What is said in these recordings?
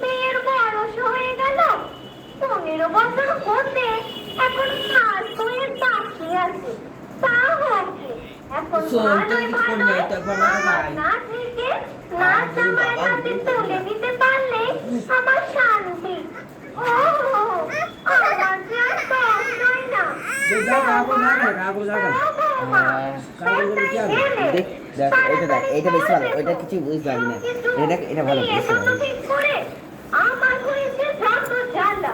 মেয়ের বয়স হয়ে গেল 15 বছর করতে এখন মাস হয়ে বাকি আছে তা হচ্ছে এখন ভালোই ভালো না থেকে নাচ জামাই হাতে তুলে দিতে পারলে আমার শান্তি ও আমার যে আর কষ্টই না এটা বেশি ভালো, ওইটা কিছু বুঝতে পারবি না, এটা ভালো আমার হয়েছে যত জ্বালা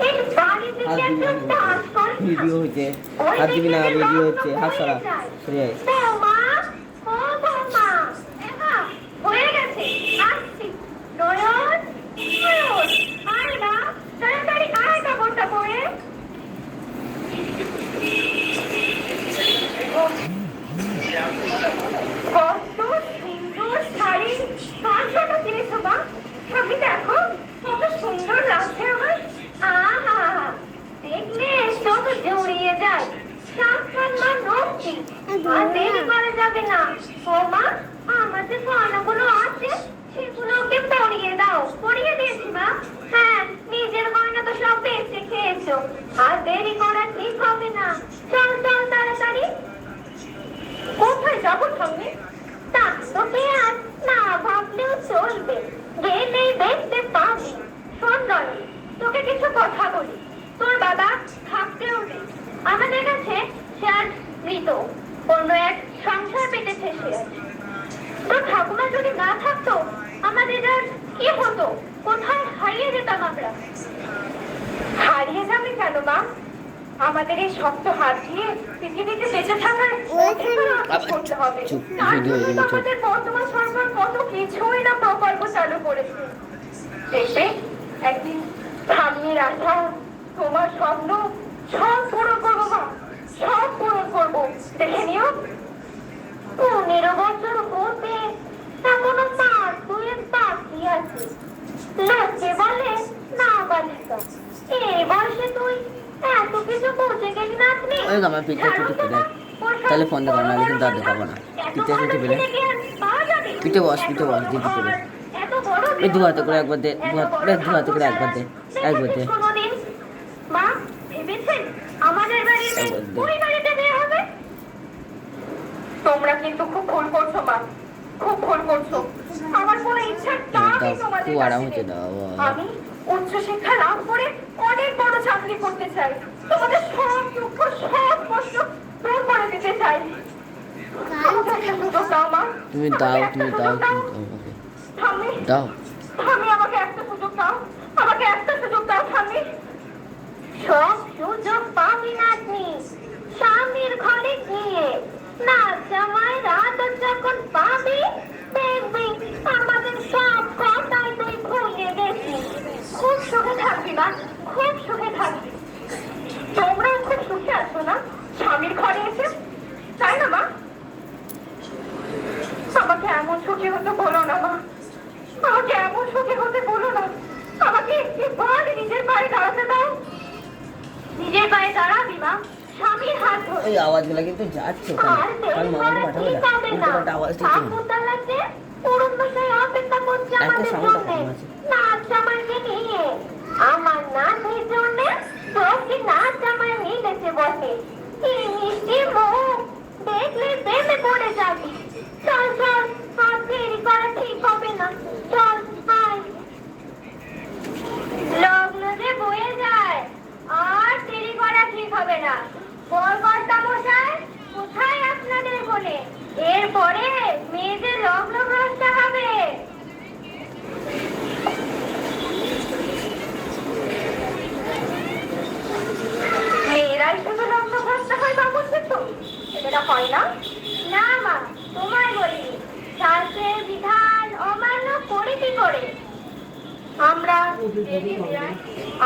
এই বাড়ি থেকে একটা টাচ করে ভিডিও হচ্ছে, হাত দিবি না, ভিডিও হচ্ছে, হাত সরা সরে বৌমা ও বৌমা একা হয়ে গেছে আসছি নয়ন নয়ন আয় না তাড়াতাড়ি আয় কাপড়টা পরে কত সুন্দর শাড়ি কাঁচটা কিনেছো মা সবই দেখো কত সুন্দর লাগছে আমার আহা দেখলে চোখ জড়িয়ে যায় সাক্ষাৎ মা নড়ছি আর দেরি করা যাবে না ও মা আমাদের গয়নাগুলো আছে সেগুলোকে পরিয়ে দাও পরিয়ে দিয়েছি মা হ্যাঁ নিজের গয়না তো সব বেঁচে খেয়েছো আর দেরি করা ঠিক হবে না চল চল তাড়াতাড়ি কোথায় যাবো সঙ্গে তা তোকে আর না ভাবলেও চলবে গেলেই দেখতে পাবি শোন রনি তোকে কিছু কথা বলি তোর বাবা থাকতেও নেই আমাদের কাছে সে আর মৃত অন্য এক সংসার পেতেছে সে আর তোর ঠাকুমা যদি না থাকতো আমাদের আর কি হতো কোথায় হারিয়ে যেতাম আমরা হারিয়ে যাবে কেন মা আমাদের এই শক্ত হাত দিয়ে পৃথিবীতে বেঁচে থাকার করতে হবে আমাদের বর্তমান সরকার কত কিছুই না প্রকল্প চালু করেছে দেখবে একদিন সামনের আশা তোমার স্বপ্ন সব পূরণ করবো মা সব পূরণ করবো দেখে নিও 15 বছর হতে এখনো মাস দুয়েক বাকি আছে লোকে বলে না বালিকা এই বয়সে তুই এত কিছু পৌঁছে গেলি না আপনি ওই আমার পিঠে ছুটি দেখ তাহলে ফোন দেবো না কিন্তু আর দেখাবো না পিঠে ছুটি পেলে পিঠে বস দিতে পেলে এই দু হাতে করে একবার দে দু হাতে করে একবার দে মা ভেবেছেন আমাদের বাড়িতে ওই বাড়িতে দেয়া হবে তোমরা কিন্তু খুব ভুল করছো মা খুব ভুল করছো আমার কোনো ইচ্ছা নেই তোমাদের খুব আরাম হচ্ছে দাও আমি উচ্চ শিক্ষা লাভ করে অনেক বড় চাকরি করতে চাই তোমাদের সব দুঃখ সব কষ্ট দূর করে দিতে চাই তুমি দাও আমি আমাকে একটা সুযোগ দাও স্বামী সব সুযোগ পাবি না আপনি স্বামীর ঘরে গিয়ে না জামাই রাত যখন পাবি দেখবি আমাদের সব কথাই তুই ভুলে গেছি খুব সুখে থাকবি না খুব সুখে থাকবি তোমরাও খুব সুখে আছো না স্বামীর ঘরে এসে তাই না মা আমাকে এমন সুখী হতে বলো না মা আমাকে এমন সুখী হতে বলো না আমাকে একবার নিজের পায়ে দাঁড়াতে দাও নিজের পায়ে দাঁড়াবি মা স্বামীর হাত ধরে এই আওয়াজগুলো কিন্তু যাচ্ছে কাল মামাকে পাঠাবো না উল্টো আওয়াজ লাগছে পুরুষ মশাই অপেক্ষা করছে আমাদের জন্য নাচ জামাইকে নিয়ে আমার নাচের জন্য তোকে নাচ জামাই নিয়েছে বসে এই মিষ্টি মুখ দেখলে প্রেমে পড়ে যাবি চল চল আর দেরি করা ঠিক হবে না চল আয় লগ্ন যে বয়ে যায় আর দেরি করা ঠিক হবে না বল কর্তা মশাই কোথায় আপনাদের বলে এরপরে মেয়েদের লগ্ন ভ্রষ্ট হবে মেয়েরাই শুধু লগ্ন ভ্রষ্ট হয় বা বলছে তো এটা হয় না না মা তোমায় বলি শাস্ত্রের বিধান অমান্য করে কি করে আমরা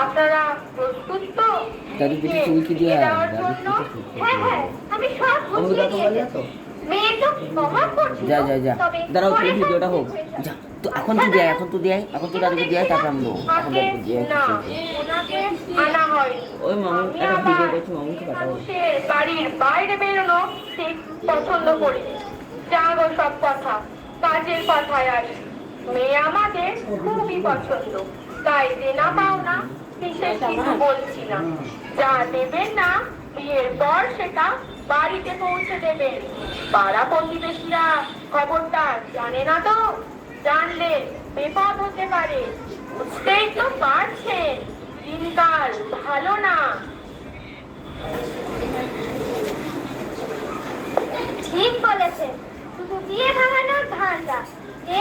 আপনারা প্রস্তুত তো হ্যাঁ আমি সব বুঝিয়ে দিয়েছি মেয়ে তো অবাক করছিল। যা যা যা তবে দাঁড়াও পরে তোর ভিডিওটা তার হোক ঠিক হয়ে যা যাবে। তো এখন তুই দেয় এখন তো দাদুকে দিয়ে তারপর আমি দেবো এখন আগে দাদুকে দিয়ে না, ওনাকে আনা হয়নি। ওই মামু আমি একটা আবার ভিডিও করছি মামুকে পাঠাবো মানুষের বাড়ির বাইরে বেরোনো ঠিক পছন্দ করি। যাবো সব কথা, কাজের কথায় আসি। মেয়ে আমাদের খুবই পছন্দ, তাই দেনা পাওনা বিশেষ কিছু বলছি না। যা দেবেন না বিয়ের পর সেটা বাড়িতে পৌঁছে দেবেন। পাড়া প্রতিবেশীরা খবরটা জানে না তো, জানলে বিপদ হতে পারে। বুঝতেই তো পারছেন দিনকাল ভালো না। ঠিক বলেছেন, শুধু বিয়ে ভাঙানোর ধান্দা।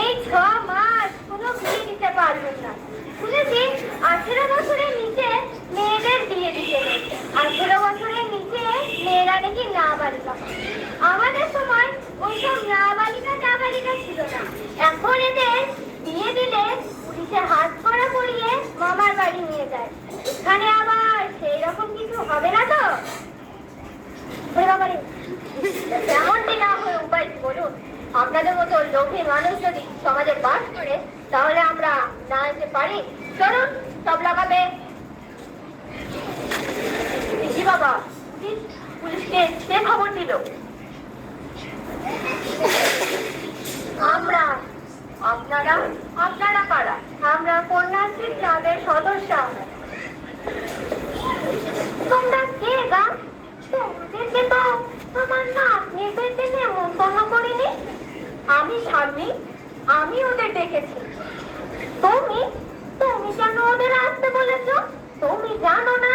এই 6 মাস কোনো বিয়ে দিতে পারবেন না। শুনেছি 18 বছরের নিচে মেয়েদের বিয়ে দিতে নেই। 18 বছরের নিচে মেয়েরা নাকি নাবালিকা। আমাদের সময় ওইসব নাবালিকা নাবালিকা ছিল না। এখন এদের বিয়ে দিলে পুলিশে হাত করা পরিয়ে মামার বাড়ি নিয়ে যায়। এখানে আবার সেই রকম কিছু হবে না তো? তেমনটি না হয়ে উপায় কি বলুন? আপনাদের মতো লোভী মানুষ যদি সমাজে বাস করে তাহলে আমরা না যেতে পারি? চলুন সব লাগাবে। জি বাবা, পুলিশকে কে খবর দিল? আমরা। আপনারা? আপনারা কারা? আমরা কন্যাশ্রী ক্লাবের সদস্য। তোমরা কে গা? তোমাদেরকে তো আমার নাতনির পেটে নেমন্তন্ন করিনি। আমি স্বামী, আমি ওদের ডেকেছি। তুমি তুমি কেন ওদের আসতে বলেছ? তুমি জানো না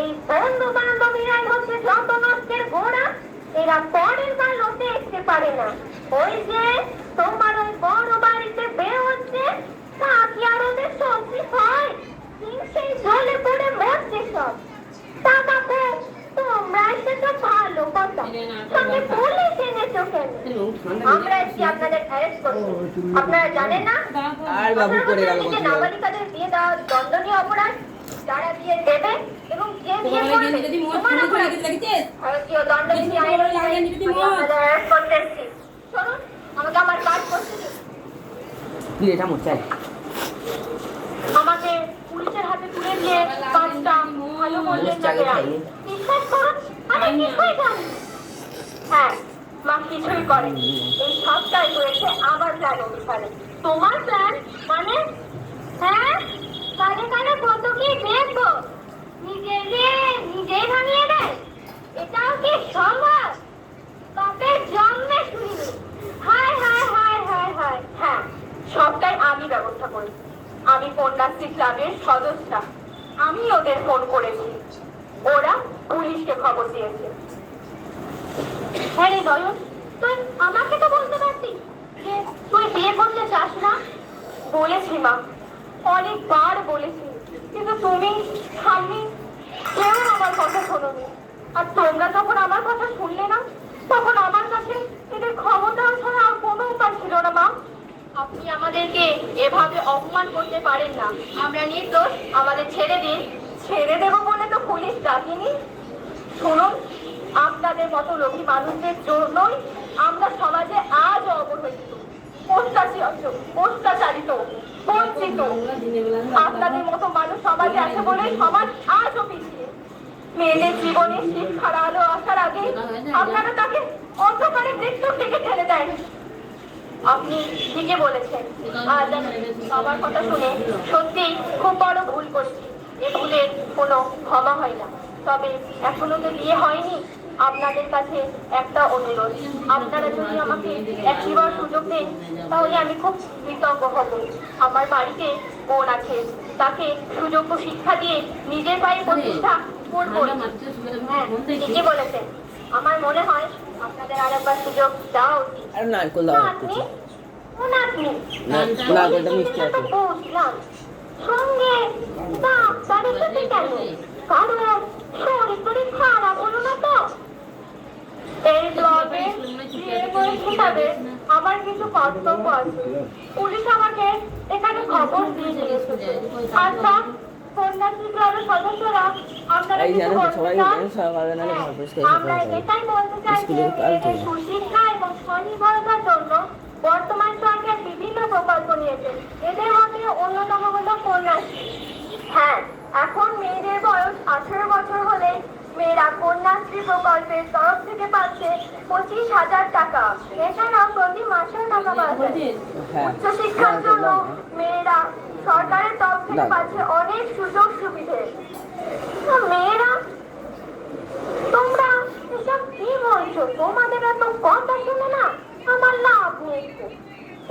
এই বন্ধু বান্ধবীরাই হচ্ছে যত নষ্টের গোড়া। এরা পরের ভালো দেখতে পারে না। ওই যে তোমার ওই বড় বাড়িতে বিয়ে হচ্ছে, তা কি আর ওদের সত্যি হয়? সেই জলে পড়ে মরছে সব। তা বাবু, তোমরা এসেছো ভালো কথা, তবে পুলিশ এনেছো কেন? আমরা এসে আপনাদের অ্যারেস্ট করছি। আপনারা জানেন না আর বাবু পড়ে গেল যে নাবালিকাদের বিয়ে দেওয়া দণ্ডনীয় অপরাধ? যারা বিয়ে দেবে এবং যে বিয়ে করবে তোমার অপরাধ। ভারতীয় দণ্ডবিধি আইনে আপনাদের অ্যারেস্ট করতে এসেছি। চলুন, আমাকে আমার কাজ করতে দিন। তুই এটা মোট চাই আমাকে পুলিশের হাতে তুলে দিয়ে কাজটা ভালো বললেন না কেন? বিশ্বাস করুন, আমি কিছুই জানি। হ্যাঁ, মা কিছুই করেন। এই সবটাই হয়েছে আমার প্ল্যান অনুসারে। তোমার প্ল্যান মানে? হ্যাঁ, কানে কানে কত কি দেখবো, নিজেই ভাঙিয়ে দেয়। এটাও কি সম্ভব? বাপের জন্মে শুনিনি। হায় হায় হায় হায় হায়। হ্যাঁ, সবটাই আমি ব্যবস্থা করি। আমি কন্যাশ্রী ক্লাবের সদস্য। আমি ওদের ফোন করেছি, ওরা পুলিশকে খবর দিয়েছে। হ্যাঁ রে দয়ন, তুই আমাকে তো বলতে পারতি যে তুই বিয়ে করতে চাস না। বলেছি মা, অনেকবার বলেছি, কিন্তু তুমি স্বামী কেউ আমার কথা শোনোনি। আর তোমরা যখন আমার কথা শুনলে না, তখন আমার কাছে এদের ক্ষমতা ছাড়া আর কোনো উপায় ছিল না। মা, আপনি আমাদেরকে এভাবে অপমান করতে পারেন না। আমরা নির্দোষ, আমাদের ছেড়ে দিন। ছেড়ে দেবো বলে তো পুলিশ ডাকিনি। শুনুন, আপনাদের মতো লোভী মানুষদের জন্যই আমরা সমাজে আজ অবহেলিত, অত্যাচারিত, বঞ্চিত। আপনাদের মতো মানুষ সমাজে আছে বলে সমাজ আজও পিছিয়ে। মেয়েদের জীবনে শিক্ষার আলো আসার আগে আপনারা তাকে অন্ধকারে মৃত্যু থেকে ঠেলে দেন। আপনি ঠিকই বলেছেন। আজ আমি আমার কথা শুনে সত্যি খুব বড় ভুল করছি। এ ভুলের কোনো ক্ষমা হয় না। তবে এখনো তো বিয়ে হয়নি। আপনাদের কাছে একটা অনুরোধ, আপনারা যদি আমাকে একটিবার সুযোগ দেন তাহলে আমি খুব কৃতজ্ঞ হব। আমার বাড়িতে বোন আছে, তাকে সুযোগ্য শিক্ষা দিয়ে নিজের পায়ে প্রতিষ্ঠা করব। হ্যাঁ, ঠিকই বলেছেন। আমার মনে হয় আপনাদের আরেকবার সুযোগ দেওয়া উচিত। আর নারকেল দাও নাতনি, ও নাতনি, নারকেলটা মিষ্টি আছে বুঝলাম। সঙ্গে ডাক্তারের সাথে কেন? কারণ শরীর টরীর খারাপ হলো না তো? এই ক্লাবে হিসাবে আমার কিছু কর্তব্য আছে। পুলিশ আমাকে এখানে খবর দিয়ে দিয়েছে। আচ্ছা, কন্যাশ্রী ক্লাবের সদস্যরা আপনারা এই কিছু জানো তো, বলতে সবাই চান? জানে সকালে নাহলে ঘর পরিষ্কার আমরা সকালে এটাই বলতে চাই যে স্কুলের কাল মেয়েদের থেকে। সুশিক্ষা এবং স্বনির্ভরতার জন্য বর্তমান সরকার বিভিন্ন প্রকল্প নিয়েছে। এদের মধ্যে অন্যতম হলো কন্যাশ্রী। হ্যাঁ, এখন মেয়েদের বয়স 18 বছর হলে মেয়েরা কন্যাশ্রী প্রকল্পের তরফ থেকে পাচ্ছে 25,000 টাকা। এছাড়াও প্রতি মাসেও টাকা পাওয়া যায়। হ্যাঁ উচ্চশিক্ষার জন্য মেয়েরা সরকারের তরফ থেকে দাও। পাচ্ছে অনেক সুযোগ সুবিধে। তো মেয়েরা, তোমরা এসব কি বলছো? তোমাদের এত কথা শুনে না আমার লাভ নেই।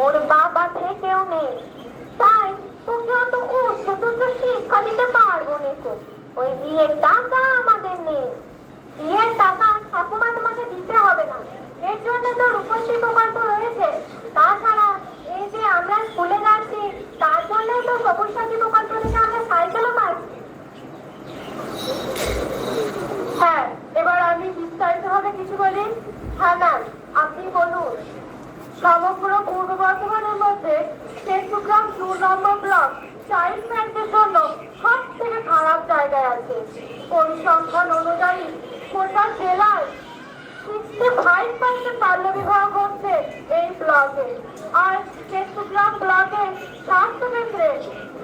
ওর বাবা থেকেও নেই, তাই তোকে অত উচ্চ শিক্ষা দিতে পারবো না। ওই বিয়ের টাকা আমাদের নেই। বিয়ের টাকা ঠাকুমা তোমাকে দিতে হবে না, এর জন্য তো রূপশ্রী প্রকল্প রয়েছে। তাছাড়া এই যে আমরা স্কুলে যাচ্ছি তার জন্য তো সবুজ সাথী প্রকল্প থেকে আমরা সাইকেলও পাচ্ছি। হ্যাঁ, এবার আমি বিস্তারিতভাবে কিছু বলি। হ্যাঁ ম্যাম, আপনি বলুন। সমগ্র পূর্ব বর্ধমানের মধ্যে কেষ্টগ্রাম 2 নম্বর ব্লক চাইল্ড ম্যারেজের জন্য সব থেকে খারাপ জায়গায় আছে। পরিসংখ্যান অনুযায়ী গোটা জেলায় 65% বাল্য বিবাহ ঘটছে এই ব্লকে। আর কেষ্টগ্রাম ব্লকের স্বাস্থ্য কেন্দ্রে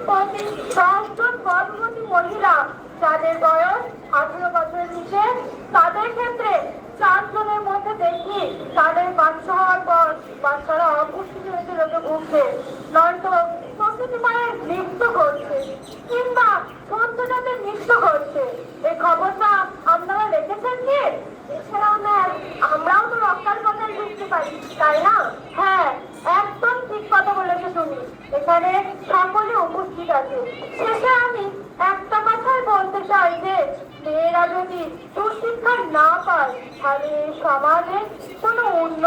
প্রতি 10 জন গর্ভবতী মহিলা যাদের বয়স 18 বছরের নিচে, তাদের ক্ষেত্রে 4 জনের মধ্যে দেখি তাদের বাচ্চা হওয়ার পর বাচ্চারা অপুষ্টিজনিত রোগে ভুগছে, নয়তো প্রকৃতি মায়ের মৃত্যু ঘটছে কিংবা সন্তানদের মৃত্যু ঘটছে। এই খবরটা আপনারা দেখেছেন কি? এছাড়াও ম্যাম, আমরাও তো রক্ষার কথাই বুঝতে পারি, তাই না? হ্যাঁ, একদম ঠিক কথা বলেছে তুমি। এখানে সকলে উপস্থিত আছে। শেষে আমি একটা কথাই বলতে চাই যে মেয়েরা যদি সুশিক্ষা না পায় তাহলে সমাজে কোনো উন্নতি